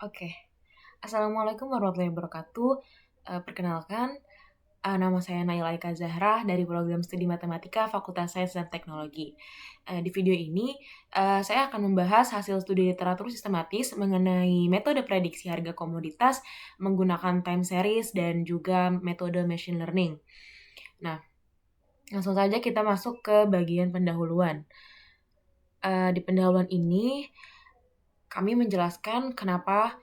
Oke. Assalamualaikum warahmatullahi wabarakatuh. Perkenalkan, nama saya Naila Eka Zahra dari program studi Matematika Fakultas Sains dan Teknologi. Di video ini, saya akan membahas hasil studi literatur sistematis mengenai metode prediksi harga komoditas menggunakan time series dan juga metode machine learning. Nah, langsung saja kita masuk ke bagian pendahuluan. Di pendahuluan ini, kami menjelaskan kenapa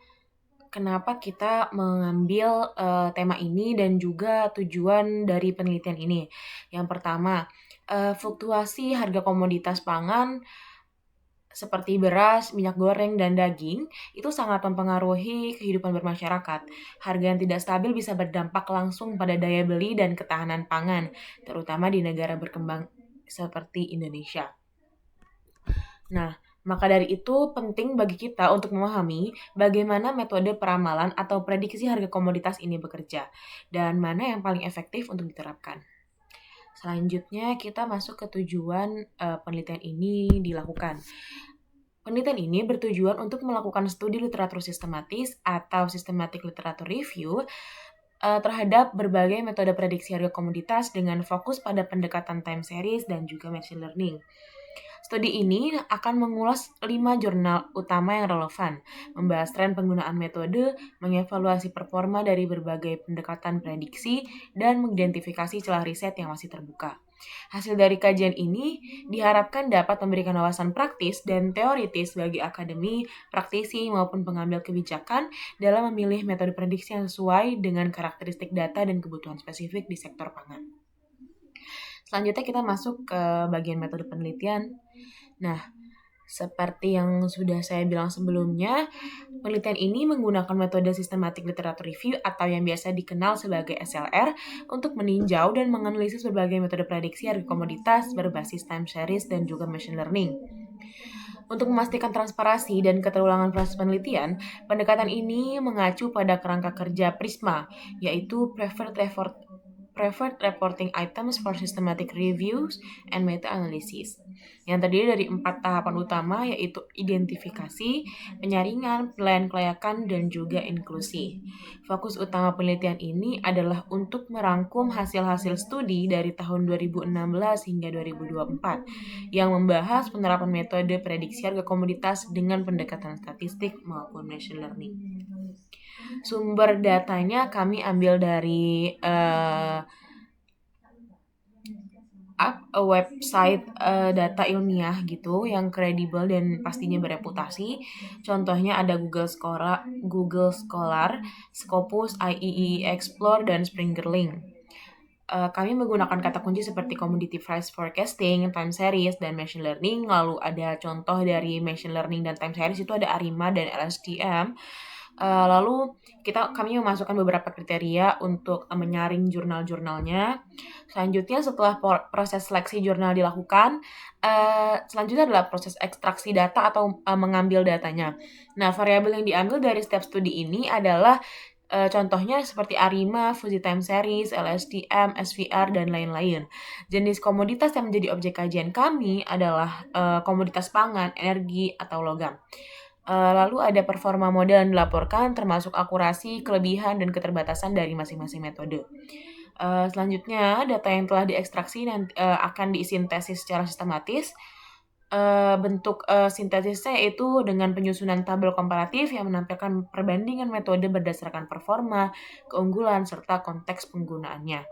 kita mengambil tema ini dan juga tujuan dari penelitian ini. Yang pertama, fluktuasi harga komoditas pangan seperti beras, minyak goreng, dan daging itu sangat mempengaruhi kehidupan bermasyarakat. Harga yang tidak stabil bisa berdampak langsung pada daya beli dan ketahanan pangan, terutama di negara berkembang seperti Indonesia. Nah, maka dari itu penting bagi kita untuk memahami bagaimana metode peramalan atau prediksi harga komoditas ini bekerja dan mana yang paling efektif untuk diterapkan. Selanjutnya kita masuk ke tujuan penelitian ini dilakukan. Penelitian ini bertujuan untuk melakukan studi literatur sistematis atau systematic literature review terhadap berbagai metode prediksi harga komoditas dengan fokus pada pendekatan time series dan juga machine learning. Studi ini akan mengulas 5 jurnal utama yang relevan, membahas tren penggunaan metode, mengevaluasi performa dari berbagai pendekatan prediksi, dan mengidentifikasi celah riset yang masih terbuka. Hasil dari kajian ini diharapkan dapat memberikan wawasan praktis dan teoritis bagi akademi, praktisi, maupun pengambil kebijakan dalam memilih metode prediksi yang sesuai dengan karakteristik data dan kebutuhan spesifik di sektor pangan. Selanjutnya kita masuk ke bagian metode penelitian. Nah, seperti yang sudah saya bilang sebelumnya, penelitian ini menggunakan metode Systematic Literature Review atau yang biasa dikenal sebagai SLR untuk meninjau dan menganalisis berbagai metode prediksi harga komoditas berbasis time series dan juga machine learning. Untuk memastikan transparansi dan keterulangan proses penelitian, pendekatan ini mengacu pada kerangka kerja PRISMA, yaitu Preferred Reporting Items for Systematic Reviews and Meta-Analysis, yang terdiri dari 4 tahapan utama, yaitu identifikasi, penyaringan, penilaian kelayakan, dan juga inklusi. Fokus utama penelitian ini adalah untuk merangkum hasil-hasil studi dari tahun 2016 hingga 2024 yang membahas penerapan metode prediksi harga komoditas dengan pendekatan statistik maupun machine learning. Sumber datanya kami ambil dari website data ilmiah gitu yang kredibel dan pastinya bereputasi. Contohnya ada Google Scholar, Scopus, IEEE Explore, dan Springerlink. Kami menggunakan kata kunci seperti commodity price forecasting, time series, dan machine learning. Lalu ada contoh dari machine learning dan time series itu ada ARIMA dan LSTM. Lalu kami memasukkan beberapa kriteria untuk menyaring jurnal-jurnalnya. Selanjutnya setelah proses seleksi jurnal dilakukan, selanjutnya adalah proses ekstraksi data atau mengambil datanya. Nah, variabel yang diambil dari setiap studi ini adalah contohnya seperti ARIMA, Fuji Time Series, LSTM, SVR, dan lain-lain. Jenis komoditas yang menjadi objek kajian kami adalah komoditas pangan, energi, atau logam. Lalu ada performa model yang dilaporkan, termasuk akurasi, kelebihan, dan keterbatasan dari masing-masing metode. Selanjutnya, data yang telah diekstraksi akan disintesis secara sistematis. Bentuk sintesisnya yaitu dengan penyusunan tabel komparatif yang menampilkan perbandingan metode berdasarkan performa, keunggulan, serta konteks penggunaannya.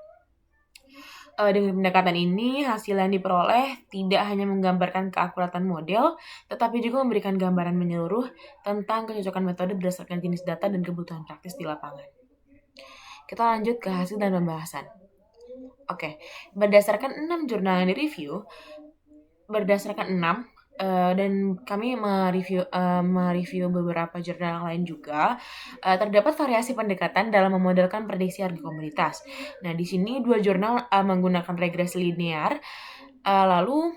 Dengan pendekatan ini, hasil yang diperoleh tidak hanya menggambarkan keakuratan model, tetapi juga memberikan gambaran menyeluruh tentang kecocokan metode berdasarkan jenis data dan kebutuhan praktis di lapangan. Kita lanjut ke hasil dan pembahasan. Oke, berdasarkan 6 jurnal yang direview, dan kami mereview beberapa jurnal lain juga, terdapat variasi pendekatan dalam memodelkan prediksi harga komoditas. Nah, di sini 2 jurnal menggunakan regresi linear, lalu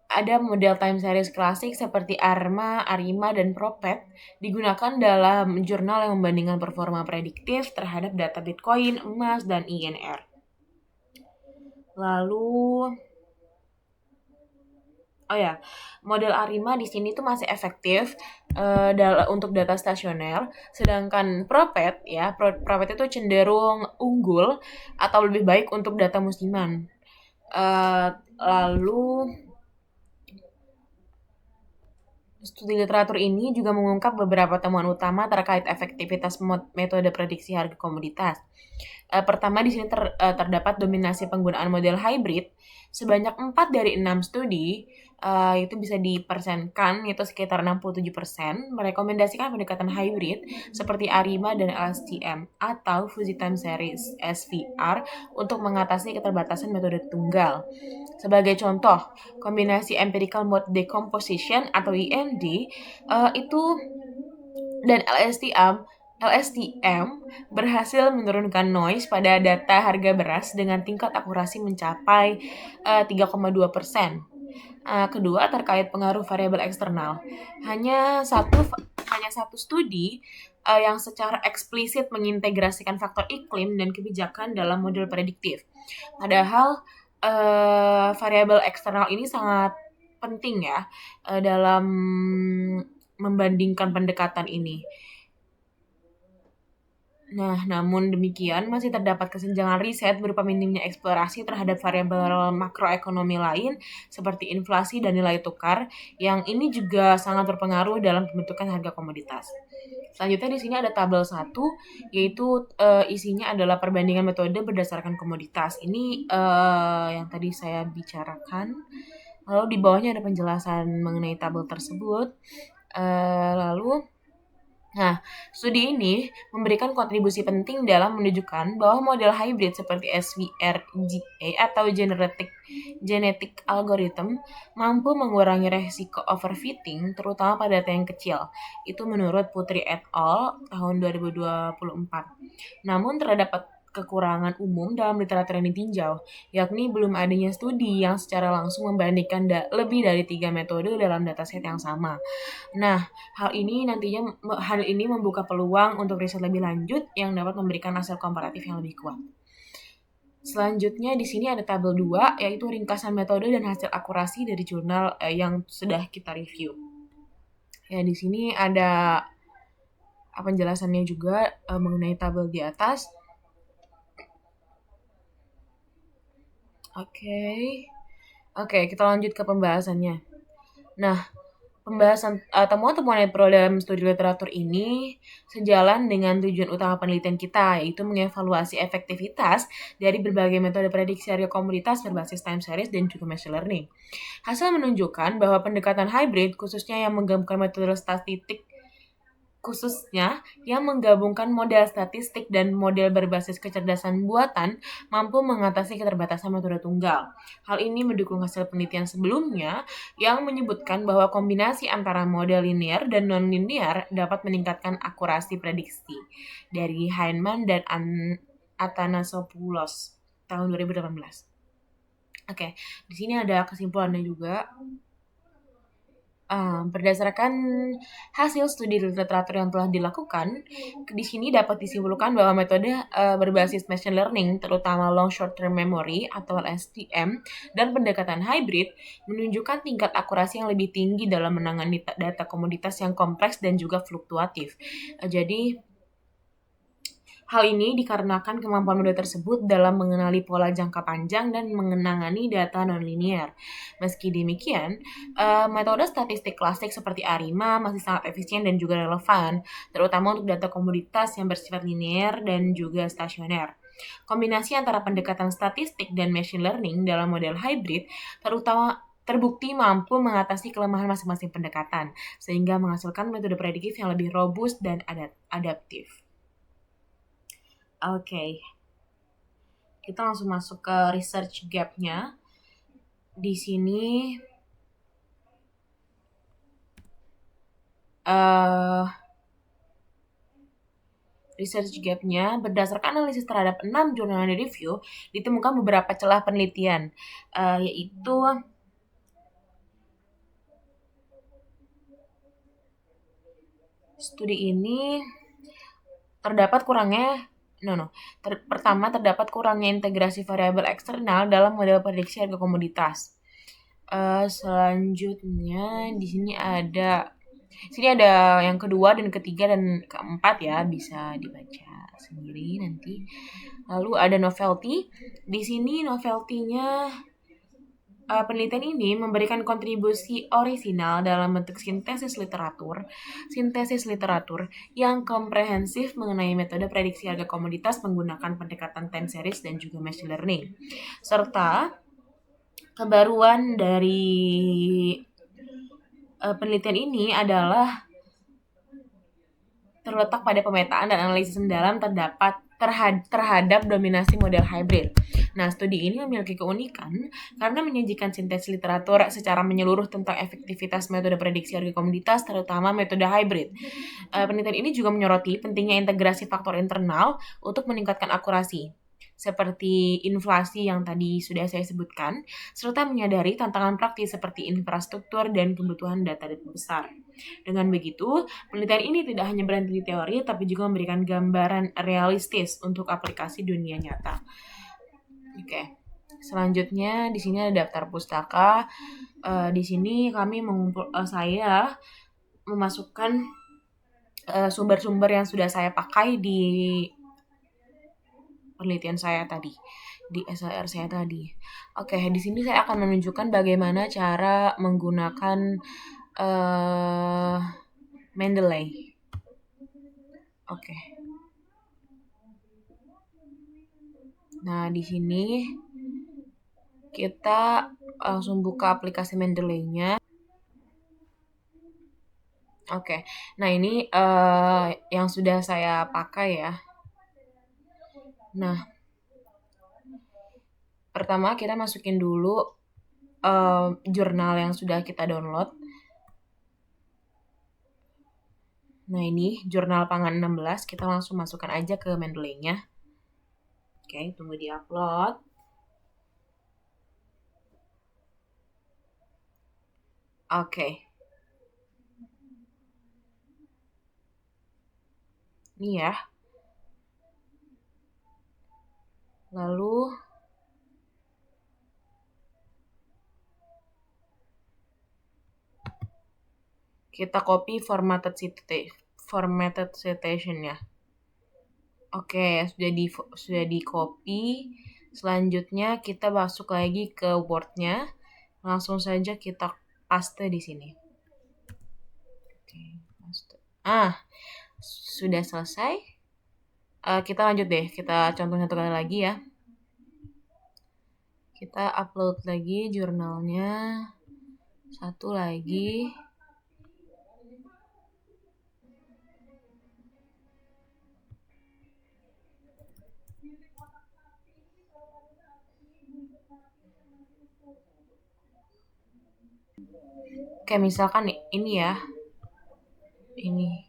ada model time series klasik seperti ARIMA, dan PROPET digunakan dalam jurnal yang membandingkan performa prediktif terhadap data Bitcoin, emas, dan INR. Lalu Oh ya, model ARIMA di sini tuh masih efektif untuk data stasioner, sedangkan Propet itu cenderung unggul atau lebih baik untuk data musiman. Lalu studi literatur ini juga mengungkap beberapa temuan utama terkait efektivitas metode prediksi harga komoditas. Pertama di sini terdapat dominasi penggunaan model hybrid sebanyak 4 dari 6 studi itu bisa dipersenkan itu sekitar 67% merekomendasikan pendekatan hybrid seperti ARIMA dan LSTM atau Fuzzy Time Series SVR untuk mengatasi keterbatasan metode tunggal. Sebagai contoh, kombinasi empirical mode decomposition atau EMD itu dan LSTM berhasil menurunkan noise pada data harga beras dengan tingkat akurasi mencapai 3,2%. Kedua, terkait pengaruh variabel eksternal. Hanya satu studi yang secara eksplisit mengintegrasikan faktor iklim dan kebijakan dalam model prediktif. Padahal variabel eksternal ini sangat penting ya dalam membandingkan pendekatan ini. Nah, namun demikian masih terdapat kesenjangan riset berupa minimnya eksplorasi terhadap variabel makroekonomi lain seperti inflasi dan nilai tukar yang ini juga sangat berpengaruh dalam pembentukan harga komoditas. Selanjutnya di sini ada tabel 1 yaitu isinya adalah perbandingan metode berdasarkan komoditas. Ini yang tadi saya bicarakan. Lalu di bawahnya ada penjelasan mengenai tabel tersebut. Nah, studi ini memberikan kontribusi penting dalam menunjukkan bahwa model hybrid seperti SVR-GA atau genetic algorithm mampu mengurangi resiko overfitting terutama pada data yang kecil. Itu menurut Putri et al. Tahun 2024. Namun terdapat kekurangan umum dalam literatur yang ditinjau, yakni belum adanya studi yang secara langsung membandingkan lebih dari 3 metode dalam dataset yang sama. Nah, hal ini membuka peluang untuk riset lebih lanjut yang dapat memberikan hasil komparatif yang lebih kuat. Selanjutnya di sini ada tabel 2 yaitu ringkasan metode dan hasil akurasi dari jurnal yang sudah kita review. Ya, di sini ada penjelasannya juga mengenai tabel di atas. Oke, kita lanjut ke pembahasannya. Nah, temuan-temuan yang perlu dalam studi literatur ini sejalan dengan tujuan utama penelitian kita, yaitu mengevaluasi efektivitas dari berbagai metode prediksi harga komoditas berbasis time series dan juga machine learning. Hasil menunjukkan bahwa pendekatan hybrid, khususnya yang menggabungkan model statistik dan model berbasis kecerdasan buatan mampu mengatasi keterbatasan metode tunggal. Hal ini mendukung hasil penelitian sebelumnya yang menyebutkan bahwa kombinasi antara model linear dan non-linear dapat meningkatkan akurasi prediksi dari Heinemann dan Athanasopoulos tahun 2018. Oke, di sini ada kesimpulannya juga. Berdasarkan hasil studi literatur yang telah dilakukan, di sini dapat disimpulkan bahwa metode berbasis machine learning, terutama long short term memory atau LSTM, dan pendekatan hybrid menunjukkan tingkat akurasi yang lebih tinggi dalam menangani data komoditas yang kompleks dan juga fluktuatif. Jadi hal ini dikarenakan kemampuan model tersebut dalam mengenali pola jangka panjang dan mengenangani data nonlinear. Meski demikian, metode statistik klasik seperti ARIMA masih sangat efisien dan juga relevan, terutama untuk data komoditas yang bersifat linear dan juga stasioner. Kombinasi antara pendekatan statistik dan machine learning dalam model hybrid terbukti mampu mengatasi kelemahan masing-masing pendekatan, sehingga menghasilkan metode prediktif yang lebih robust dan adaptif. Oke, kita langsung masuk ke research gap-nya. Di sini research gap-nya berdasarkan analisis terhadap 6 jurnal yang direview, ditemukan beberapa celah penelitian, yaitu studi ini terdapat kurangnya pertama, terdapat kurangnya integrasi variabel eksternal dalam model prediksi harga komoditas. Selanjutnya di sini ada yang kedua dan ketiga dan keempat ya, bisa dibaca sendiri nanti. Lalu ada novelty. Di sini novelty-nya penelitian ini memberikan kontribusi orisinal dalam bentuk sintesis literatur yang komprehensif mengenai metode prediksi harga komoditas menggunakan pendekatan time series dan juga machine learning. Serta kebaruan dari penelitian ini adalah terletak pada pemetaan dan analisis mendalam terhadap dominasi model hybrid. Nah, studi ini memiliki keunikan karena menyajikan sintesis literatur secara menyeluruh tentang efektivitas metode prediksi harga komoditas, terutama metode hybrid. Penelitian ini juga menyoroti pentingnya integrasi faktor internal untuk meningkatkan akurasi, seperti inflasi yang tadi sudah saya sebutkan, serta menyadari tantangan praktis seperti infrastruktur dan kebutuhan data besar. Dengan begitu, penelitian ini tidak hanya berhenti di teori, tapi juga memberikan gambaran realistis untuk aplikasi dunia nyata. Oke. Selanjutnya di sini ada daftar pustaka. Di sini kami saya memasukkan sumber-sumber yang sudah saya pakai di penelitian saya tadi, di SLR saya tadi. Oke, di sini saya akan menunjukkan bagaimana cara menggunakan Mendeley. Oke. Nah, di sini kita langsung buka aplikasi Mendeley-nya. Oke. Nah, ini yang sudah saya pakai ya. Nah, pertama kita masukin dulu jurnal yang sudah kita download. Nah, ini jurnal pangan 16, kita langsung masukkan aja ke Mendeley-nya. Oke, tunggu di-upload. Oke. Ini ya. Lalu kita copy formatted citation-nya. Oke, sudah di copy. Selanjutnya kita masuk lagi ke Word-nya. Langsung saja kita paste di sini. Oke, paste. Sudah selesai. Kita lanjut deh. Kita contoh satu kali lagi ya. Kita upload lagi jurnalnya. Satu lagi. Kayak misalkan ini ya. Ini.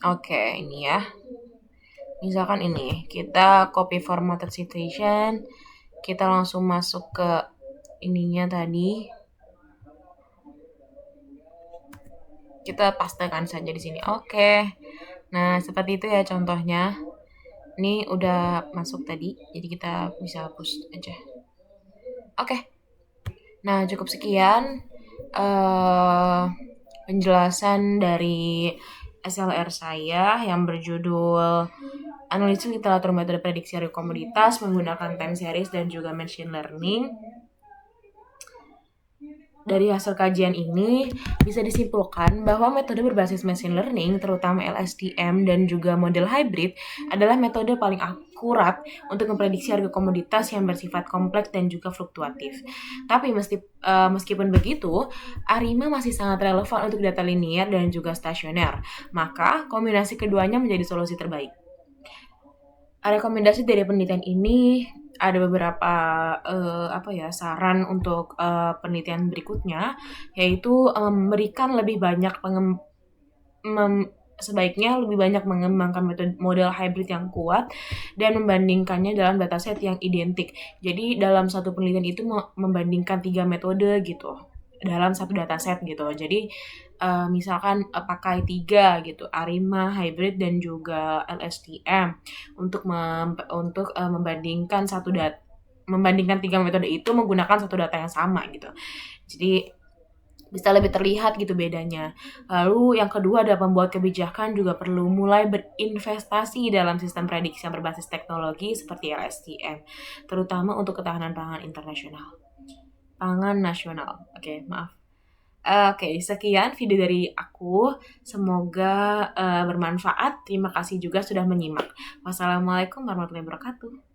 Oke, ini ya. Misalkan ini, kita copy formatted citation, kita langsung masuk ke ininya tadi. Kita pastekan saja di sini. Oke. Nah, seperti itu ya contohnya. Ini udah masuk tadi, jadi kita bisa hapus aja. Oke. Nah, cukup sekian penjelasan dari SLR saya yang berjudul Analisis Literatur Metode Prediksi Harga Komoditas menggunakan Time Series dan juga Machine Learning. Dari hasil kajian ini bisa disimpulkan bahwa metode berbasis machine learning, terutama LSTM dan juga model hybrid, adalah metode paling akurat untuk memprediksi harga komoditas yang bersifat kompleks dan juga fluktuatif. Tapi meskipun begitu, ARIMA masih sangat relevan untuk data linear dan juga stasioner. Maka kombinasi keduanya menjadi solusi terbaik. Rekomendasi dari penelitian ini ada beberapa saran untuk penelitian berikutnya, yaitu memberikan lebih banyak sebaiknya lebih banyak mengembangkan model hybrid yang kuat dan membandingkannya dalam dataset yang identik. Jadi dalam satu penelitian itu membandingkan 3 metode gitu. dalam satu dataset gitu. Jadi misalkan pakai 3 gitu, ARIMA, hybrid dan juga LSTM untuk membandingkan 3 metode itu menggunakan satu data yang sama gitu. Jadi bisa lebih terlihat gitu bedanya. Lalu yang kedua adalah pembuat kebijakan juga perlu mulai berinvestasi dalam sistem prediksi yang berbasis teknologi seperti LSTM, terutama untuk ketahanan pangan nasional. Oke, maaf. Oke, sekian video dari aku. Semoga bermanfaat. Terima kasih juga sudah menyimak. Wassalamualaikum warahmatullahi wabarakatuh.